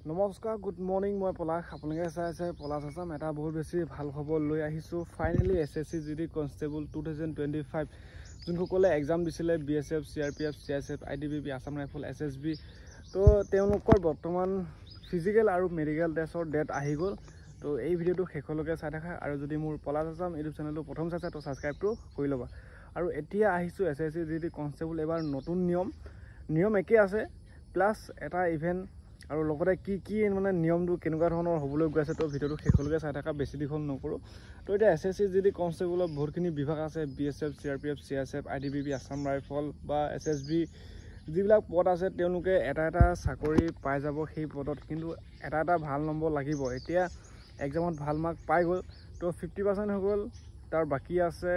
নমস্কাৰ, good morning. মই পলাশ, আপোনালোকে চাই আছে পলাশ আছাম। এটা বহুত বেছি ভাল খবৰ লৈ আহিছোঁ। ফাইনেলি SSC GD কনষ্টেবল 2025 যোনসকলে এক্সাম দিছিলে BSF, CRPF, CSF, ITBP, Assam rifle, SSB, তো তেওঁলোকৰ বৰ্তমান ফিজিকেল আৰু মেডিকেল টেষ্টৰ ডেট আহি গ'ল। তো এই ভিডিঅ'টো শেষলৈকে চাই থাকা, আৰু যদি মোৰ পলাশ আছাম ইউটিউব চেনেলটো প্ৰথম চাইছে তো ছাবস্ক্ৰাইবটো কৰি ল'বা। আৰু এতিয়া আহিছোঁ SSC GD কনষ্টেবল। এবাৰ নতুন নিয়ম একেই আছে, প্লাছ এটা ইভেণ্ট আৰু লগতে কি মানে নিয়মটো কেনেকুৱা ধৰণৰ হ'বলৈ গৈ আছে। তো ভিডিঅ'টো শেষলৈকে চাই থাকা, বেছি দীঘল নকৰোঁ। তো এতিয়া SSC GD কনষ্টেবলত বহুতখিনি বিভাগ আছে। BSF, CRPF, CSF, ITBP, Assam rifle বা SSB, যিবিলাক পদ আছে তেওঁলোকে এটা চাকৰি পাই যাব সেই পদত, কিন্তু এটা ভাল নম্বৰ লাগিব। এতিয়া এক্সামত ভাল মাৰ্ক পাই গ'ল, তো 50% হৈ গ'ল। তাৰ বাকী আছে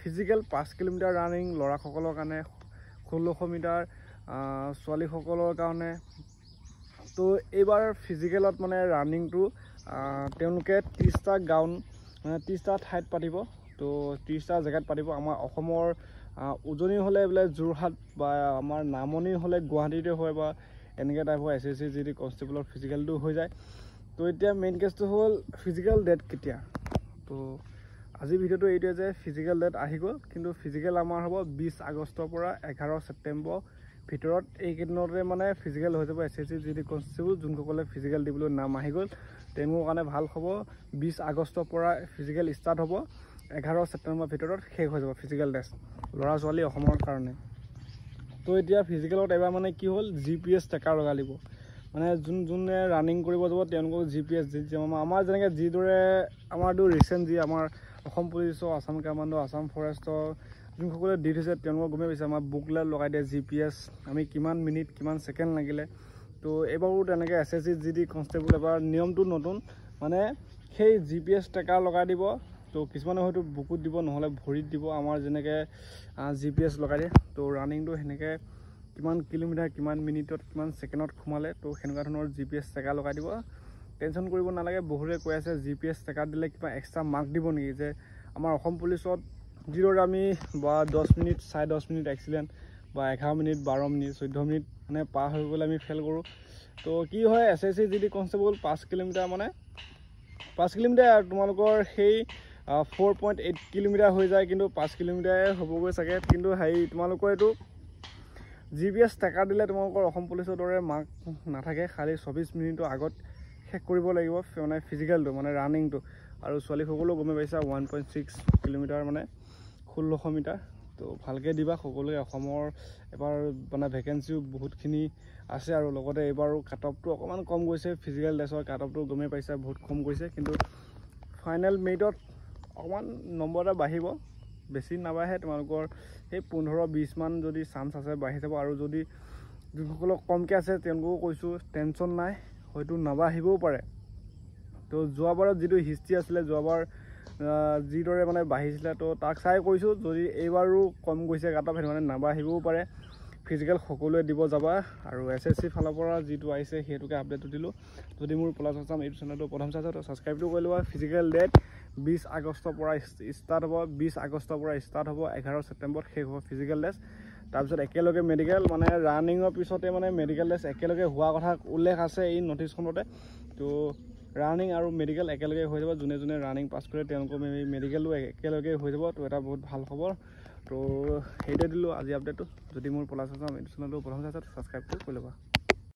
ফিজিকেল 5 কিলোমিটাৰ ৰানিং ল'ৰাসকলৰ কাৰণে, 1600 মিটাৰ ছোৱালীসকলৰ কাৰণে। তো এইবাৰ ফিজিকেলত মানে ৰানিংটো তেওঁলোকে 30টা গ্ৰাউণ্ড মানে 30টা ঠাইত পাতিব। তো 30টা জেগাত পাতিব। আমাৰ অসমৰ উজনি হ'লে বোলে যোৰহাট, বা আমাৰ নামনি হ'লে গুৱাহাটীতে হয়, বা এনেকৈ টাইপৰ SSC GD কনষ্টেবলৰ ফিজিকেলটো হৈ যায়। তো এতিয়া মেইন কেছটো হ'ল ফিজিকেল ডেট কেতিয়া। তো আজি ভিডিঅ'টো এইটোৱে যে ফিজিকেল ডেট আহি গ'ল, কিন্তু ফিজিকেল আমাৰ হ'ব 20 আগষ্টৰ পৰা 11 ছেপ্টেম্বৰ ভিতৰত। এইকেইদিনতে মানে ফিজিকেল হৈ যাব SSC GD কনষ্টেবল। যোনসকলে ফিজিকেল দিবলৈ নাম আহি গ'ল তেওঁলোকৰ কাৰণে ভাল খবৰ। 20 আগষ্টৰ পৰা ফিজিকেল ষ্টাৰ্ট হ'ব, 11 ছেপ্টেম্বৰ ভিতৰত শেষ হৈ যাব ফিজিকেল টেষ্ট ল'ৰা ছোৱালী অসমৰ কাৰণে। তো এতিয়া ফিজিকেলত এবাৰ মানে কি হ'ল, GPS ট্ৰেকাৰ লগাই দিব। মানে যোনে ৰানিং কৰিব যাব তেওঁলোকক GPS আমাৰ যেনেকৈ যিদৰে আমাৰতো ৰিচেণ্ট যি আমাৰ অসম পুলিচৰ, আছাম কামাণ্ডো, আছাম ফৰেষ্টৰ যোনসকলে দি থৈছে তেওঁলোকক গমেই পাইছে। আমাৰ বুকলেট লগাই দিয়ে GPS, আমি কিমান মিনিট কিমান ছেকেণ্ড লাগিলে। তো এইবাৰো তেনেকৈ SSC GD কনষ্টেবল এবাৰ নিয়মটো নতুন, মানে সেই GPS ট্ৰেকাৰ লগাই দিব। তো কিছুমানে হয়তো বুকুত দিব, নহ'লে ভৰিত দিব, আমাৰ যেনেকৈ GPS লগাই দিয়ে। তো ৰানিংটো সেনেকৈ কিমান কিলোমিটাৰ কিমান মিনিটত কিমান ছেকেণ্ডত সোমালে, তো সেনেকুৱা ধৰণৰ GPS ট্ৰেকাৰ লগাই দিব। টেনশ্যন কৰিব নালাগে। বহুতে কৈ আছে GPS ট্ৰেকাৰ দিলে কিবা এক্সট্ৰা মাৰ্ক দিব নেকি, যে আমাৰ অসম পুলিচত যিদৰে আমি বা 10 মিনিট 10.5 মিনিট এক্সিলেণ্ট, বা 11 মিনিট 12 মিনিট 14 মিনিট মানে পাৰ হৈ গ'লে আমি ফেইল কৰোঁ। তো কি হয়, SSC GD কনষ্টেবল 5 কিলোমিটাৰ মানে 5 কিলোমিটাৰ তোমালোকৰ সেই 4.8 কিলোমিটাৰ হৈ যায়, কিন্তু 5 কিলোমিটাৰে হ'বগৈ চাগে। কিন্তু তোমালোকৰ এইটো GPS ট্ৰেকাৰ দিলে তোমালোকৰ অসম পুলিচৰ দৰে মাৰ্ক নাথাকে। খালি 24 মিনিটৰ আগত শেষ কৰিব লাগিব মানে ফিজিকেলটো, মানে ৰানিংটো। আৰু ছোৱালীসকলেও গমেই পাইছা 1.6 কিলোমিটাৰ মানে 1600 মিটাৰ। তো ভালকৈ দিবা সকলোৱে। অসমৰ এবাৰ মানে ভেকেঞ্চিও বহুতখিনি আছে, আৰু লগতে এইবাৰো কাট অফটো অকণমান কম গৈছে। ফিজিকেল টেষ্টৰ কাট অফটো গমেই পাইছা বহুত কম গৈছে, কিন্তু ফাইনেল মেৰিটত অকণমান নম্বৰ এটা বাঢ়িব, বেছি নাবাঢ়ে। তোমালোকৰ সেই 15-20 মান যদি চান্স আছে বাঢ়ি যাব। আৰু যদি যোনসকলক কমকৈ আছে তেওঁলোকো কৈছোঁ টেনশ্যন নাই, হয়তো নাবাঢ়িবও পাৰে। তো যোৱাবাৰত যিটো হিষ্ট্ৰী আছিলে, যোৱাবাৰ যিদৰে মানে বাঢ়িছিলে, তো তাক চাই কৈছোঁ যদি এইবাৰো কম গৈছে কাট অফ, সেইটো মানে নাবাঢ়িবও পাৰে। ফিজিকেল সকলোৱে দিব যাবা। আৰু SSC ফালৰ পৰা যিটো আহিছে সেইটোকে আপডেটটো দিলোঁ। যদি মোৰ পলাশ আছাম ইউটিউব চেনেলটো প্ৰথম চাইছে তো ছাবস্ক্ৰাইবটো কৰি লোৱা। ফিজিকেল ডেট 20 আগষ্টৰ পৰা ষ্টাৰ্ট হ'ব, 20 আগষ্টৰ পৰা ষ্টাৰ্ট হ'ব, 11 ছেপ্টেম্বৰত শেষ হ'ব ফিজিকেল টেষ্ট। তাৰপিছত একেলগে মেডিকেল, মানে ৰানিঙৰ পিছতে মানে মেডিকেল টেষ্ট একেলগে হোৱা কথা উল্লেখ আছে এই নটিছখনতে। তো ৰানিং আৰু মেডিকেল একেলগে হৈ যাব। যোনে ৰানিং পাছ কৰে তেওঁলোকৰ মেডিকেলো একেলগে হৈ যাব। তো এটা বহুত ভাল খবৰ। তো সেইটোৱে দিলোঁ আজি আপডেটটো। যদি মোৰ পলাশ আছাম ইউটিউব চেনেলটো প্ৰথম চাইছে ছাবস্ক্ৰাইবটো কৰি ল'বা।